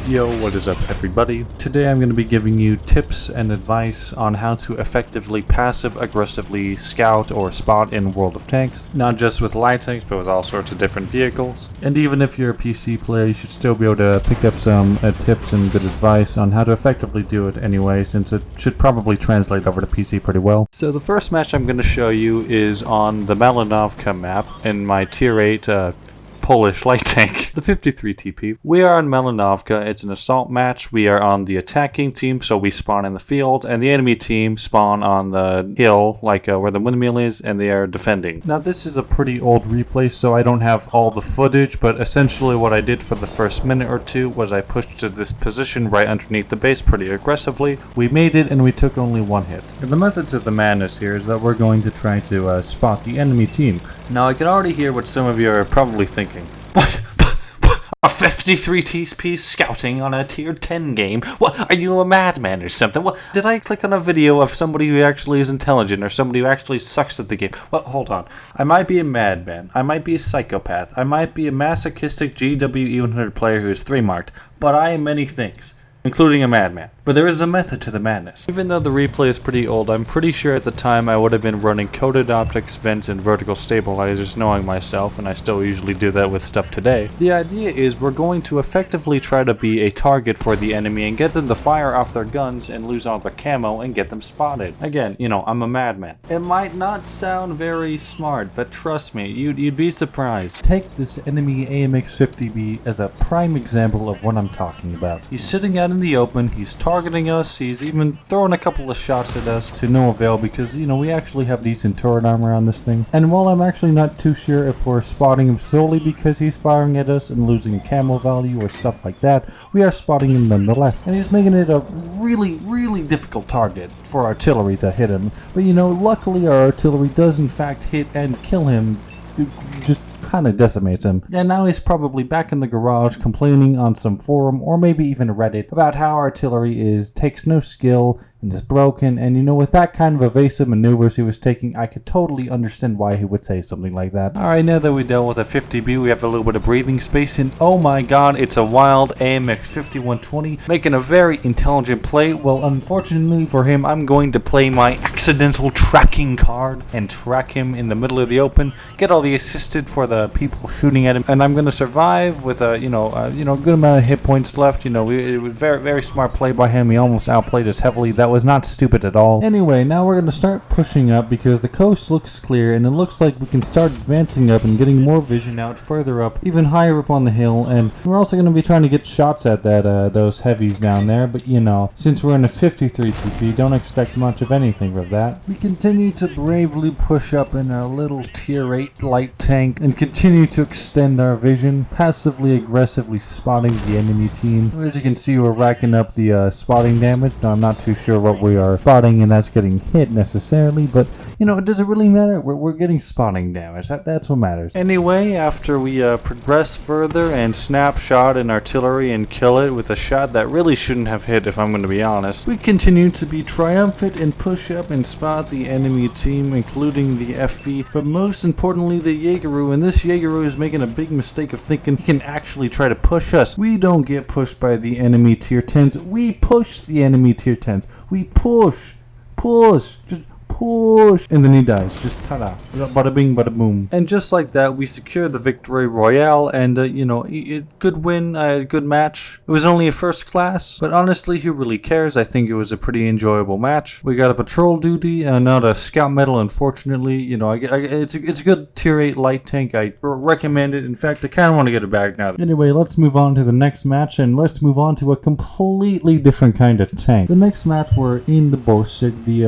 Yo, what is up everybody? Today I'm going to be giving you tips and advice on how to effectively passive-aggressively scout or spot in World of Tanks. Not just with light tanks, but with all sorts of different vehicles. And even if you're a PC player, you should still be able to pick up some tips and good advice on how to effectively do it anyway, since it should probably translate over to PC pretty well. So the first match I'm going to show you is on the Malinovka map in my tier 8 Polish light tank, the 53 TP. We are on Malinovka. It's an assault match. We are on the attacking team, so we spawn in the field, and the enemy team spawn on the hill, like where the windmill is, and they are defending. Now this is a pretty old replay, so I don't have all the footage, but essentially what I did for the first minute or two was I pushed to this position right underneath the base pretty aggressively. We made it, and we took only one hit. And the method to the madness here is that we're going to try to spot the enemy team. Now I can already hear what some of you are probably thinking. What? A 53 TP scouting on a tier 10 game? What? Are you a madman or something? What? Did I click on a video of somebody who actually is intelligent or somebody who actually sucks at the game? Well, hold on. I might be a madman. I might be a psychopath. I might be a masochistic GWE100 player who is 3-marked. But I am many things, including a madman. But there is a method to the madness. Even though the replay is pretty old, I'm pretty sure at the time I would have been running coated optics, vents, and vertical stabilizers, knowing myself, and I still usually do that with stuff today. The idea is we're going to effectively try to be a target for the enemy and get them to fire off their guns and lose all their camo and get them spotted. Again, you know, I'm a madman. It might not sound very smart, but trust me, you'd be surprised. Take this enemy AMX-50B as a prime example of what I'm talking about. He's sitting out in the open, he's targeting us, he's even throwing a couple of shots at us to no avail because, you know, we actually have decent turret armor on this thing. And while I'm actually not too sure if we're spotting him solely because he's firing at us and losing camo value or stuff like that, we are spotting him nonetheless. And he's making it a really difficult target for artillery to hit him. But, you know, luckily our artillery does in fact hit and kill him, just kind of decimates him. And now he's probably back in the garage complaining on some forum or maybe even Reddit about how artillery takes no skill and is broken, and you know, with that kind of evasive maneuvers he was taking, I could totally understand why he would say something like that. Alright, now that we dealt with a 50B, we have a little bit of breathing space, and oh my god, it's a wild AMX 5120 making a very intelligent play. Well, unfortunately for him, I'm going to play my accidental tracking card and track him in the middle of the open, get all the assisted for the people shooting at him, and I'm going to survive with a good amount of hit points left. You know, it was very smart play by him. He almost outplayed us heavily. That was not stupid at all. Anyway, now we're going to start pushing up because the coast looks clear and it looks like we can start advancing up and getting more vision out further up, even higher up on the hill. And we're also going to be trying to get shots at those heavies down there, but you know, since we're in a 53 TP, don't expect much of anything with that. We continue to bravely push up in our little tier 8 light tank and continue to extend our vision, passively aggressively spotting the enemy team. As you can see, we're racking up the spotting damage. Now, I'm not too sure what we are spotting and that's getting hit necessarily, but you know, it doesn't really matter. We're getting spotting damage. That's what matters. Anyway, after we progress further and snapshot an artillery and kill it with a shot that really shouldn't have hit, if I'm going to be honest, we continue to be triumphant and push up and spot the enemy team, including the FV, but most importantly the Jaegeru. And this Jaegeru is making a big mistake of thinking he can actually try to push us. We don't get pushed by the enemy tier 10s. We push the enemy tier 10s. We push, just push, and then he dies. Just ta-da, bada bing, bada boom. And just like that, we secure the victory royale, and good win, good match. It was only a first class, but honestly, who really cares? I think it was a pretty enjoyable match. We got a patrol duty, not a scout medal, unfortunately. You know, it's a good tier 8 light tank. I recommend it. In fact, I kind of want to get it back now. Anyway, let's move on to the next match, and let's move on to a completely different kind of tank. The next match, we're in the Borsig, the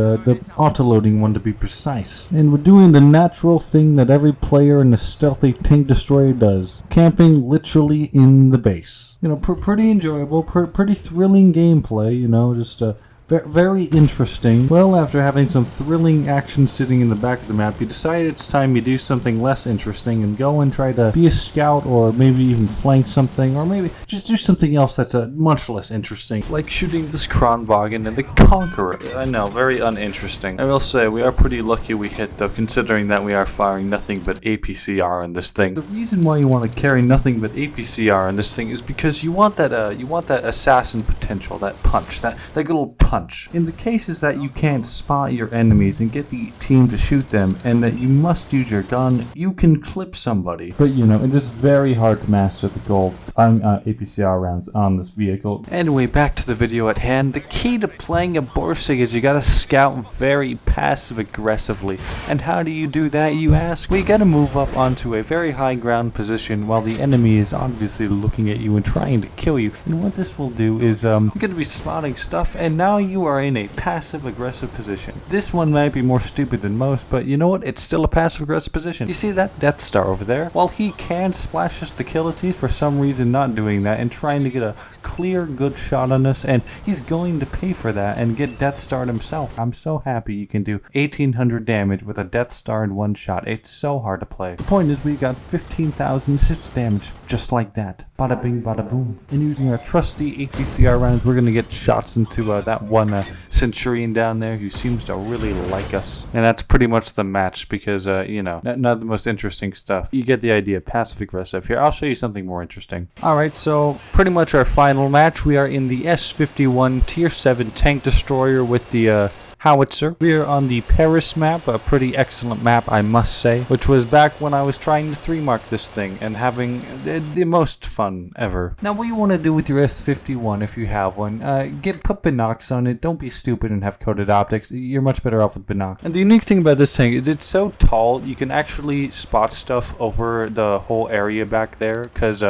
autoloading one to be precise, and we're doing the natural thing that every player in a stealthy tank destroyer does: camping literally in the base. You know, pretty enjoyable, pretty thrilling gameplay. You know, just Very interesting. Well, after having some thrilling action sitting in the back of the map, you decide it's time you do something less interesting and go and try to be a scout, or maybe even flank something, or maybe just do something else that's much less interesting, like shooting this Kronwagen and the Conqueror. I know, very uninteresting. I will say, we are pretty lucky we hit, though, considering that we are firing nothing but APCR on this thing. The reason why you want to carry nothing but APCR on this thing is because you want that assassin potential, that punch, that little punch. In the cases that you can't spot your enemies and get the team to shoot them, and that you must use your gun, you can clip somebody. But you know, it is very hard to master the gold APCR rounds on this vehicle. Anyway, back to the video at hand. The key to playing a Borsig is you gotta scout very passive aggressively. And how do you do that, you ask? Well, you gotta move up onto a very high ground position while the enemy is obviously looking at you and trying to kill you. And what this will do is you're gonna be spotting stuff, and now you are in a passive aggressive position. This one might be more stupid than most, but you know what? It's still a passive aggressive position. You see that Death Star over there? While he can splash us the kill, he's for some reason not doing that and trying to get a clear good shot on us, and he's going to pay for that and get Death Starred himself. I'm so happy you can do 1800 damage with a Death Star in one shot. It's so hard to play. The point is, we got 15,000 assist damage just like that. Bada bing, bada boom. And using our trusty APCR rounds, we're gonna get shots into that one Centurion down there who seems to really like us. And that's pretty much the match, because you know, not the most interesting stuff. You get the idea. Passive aggressive. Here, I'll show you something more interesting. Alright, so pretty much our final match. We are in the S-51 Tier 7 tank destroyer with the howitzer. We are on the Paris map, a pretty excellent map, I must say, which was back when I was trying to 3-mark this thing and having the most fun ever. Now, what you want to do with your S-51, if you have one, put binocs on it. Don't be stupid and have coated optics. You're much better off with binocs. And the unique thing about this thing is it's so tall, you can actually spot stuff over the whole area back there, because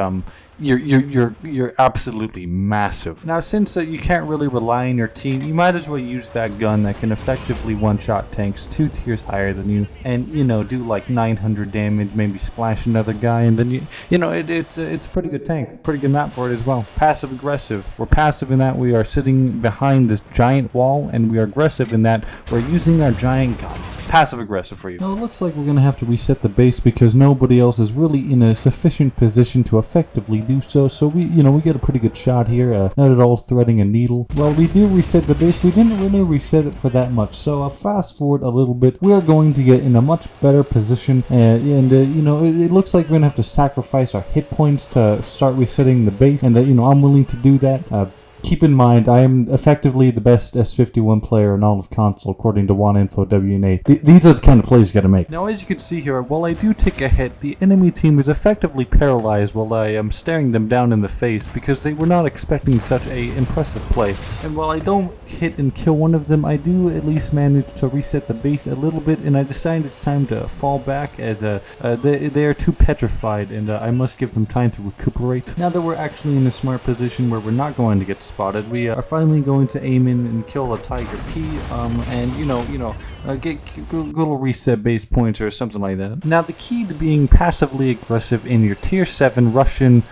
you're absolutely massive. Now, since you can't really rely on your team, you might as well use that gun that can effectively one-shot tanks 2 tiers higher than you, and you know, do like 900 damage, maybe splash another guy, and then you know, it's a pretty good tank, pretty good map for it as well. Passive aggressive. We're passive in that we are sitting behind this giant wall, and we are aggressive in that we're using our giant gun. Passive aggressive for you. Now, it looks like we're gonna have to reset the base because nobody else is really in a sufficient position to effectively do so. So we get a pretty good shot here, not at all threading a needle. Well, we do reset the base. We didn't really reset it for that much. So fast forward a little bit, we are going to get in a much better position, and you know, it looks like we're gonna have to sacrifice our hit points to start resetting the base, and you know, I'm willing to do that. Keep in mind, I am effectively the best S-51 player in all of console, according to WANinfo WNA. These are the kind of plays you gotta make. Now, as you can see here, while I do take a hit, the enemy team is effectively paralyzed while I am staring them down in the face, because they were not expecting such a impressive play. And while I don't hit and kill one of them, I do at least manage to reset the base a little bit, and I decide it's time to fall back, as they are too petrified, and I must give them time to recuperate. Now that we're actually in a smart position where we're not going to get spotted, we are finally going to aim in and kill a Tiger P, and get little reset base points or something like that. Now, the key to being passively aggressive in your Tier 7 Russian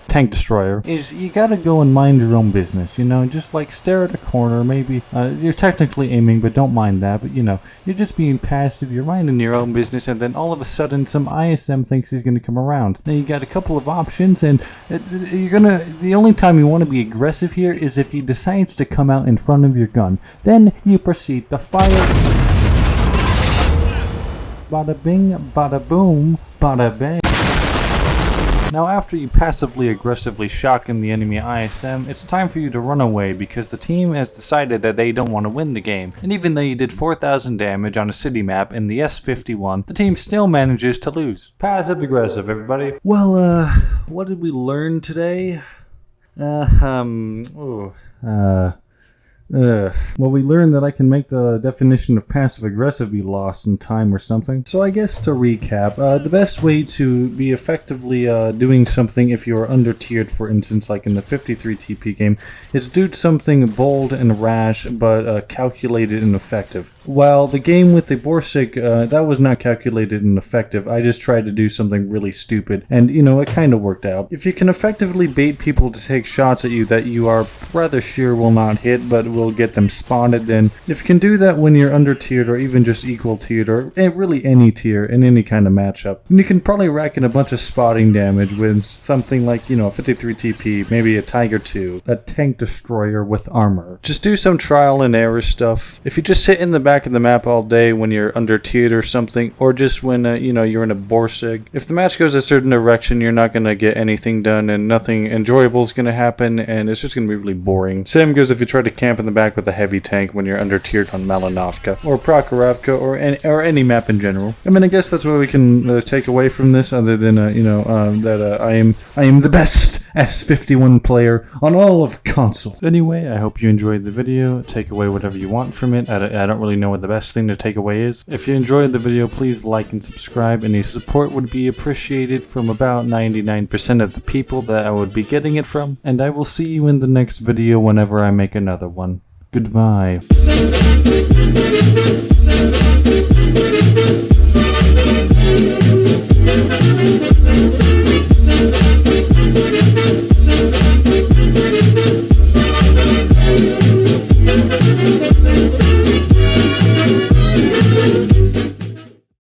tank destroyer is you gotta go and mind your own business, you know, just like stare at a corner, maybe, you're technically aiming, but don't mind that, but you know, you're just being passive, you're minding your own business, and then all of a sudden some ISM thinks he's gonna come around. Now, you got a couple of options, and the only time you want to be aggressive here is if he decides to come out in front of your gun. Then you proceed to fire. Bada bing, bada boom, bada bang. Now, after you passively aggressively shotgun the enemy ISM, it's time for you to run away, because the team has decided that they don't want to win the game. And even though you did 4,000 damage on a city map in the S-51, the team still manages to lose. Passive aggressive, everybody. Well, what did we learn today? Well, we learned that I can make the definition of passive-aggressive be lost in time or something. So I guess to recap, the best way to be effectively doing something if you are under-tiered, for instance, like in the 53 TP game, is do something bold and rash, but calculated and effective. While the game with the Borsig, that was not calculated and effective. I just tried to do something really stupid, and it kind of worked out. If you can effectively bait people to take shots at you that you are rather sure will not hit, but will get them spotted, then if you can do that when you're under tiered or even just equal tiered, or really any tier in any kind of matchup, then you can probably rack in a bunch of spotting damage with something like, 53 TP, maybe a Tiger 2, a tank destroyer with armor. Just do some trial and error stuff. If you just sit in the back of the map all day when you're under tiered or something, or just when you're in a Borsig, if the match goes a certain direction, you're not gonna get anything done and nothing enjoyable is gonna happen, and it's just gonna be really boring. Same goes if you try to camp in the back with a heavy tank when you're under tiered on Malinovka or Prokhorovka or any map in general. I mean, I guess that's what we can take away from this, other than that I am the best S51 player on all of console. Anyway, I hope you enjoyed the video. Take away whatever you want from it. I don't really know what the best thing to take away is. If you enjoyed the video, please like and subscribe. Any support would be appreciated from about 99% of the people that I would be getting it from. And I will see you in the next video whenever I make another one. Goodbye.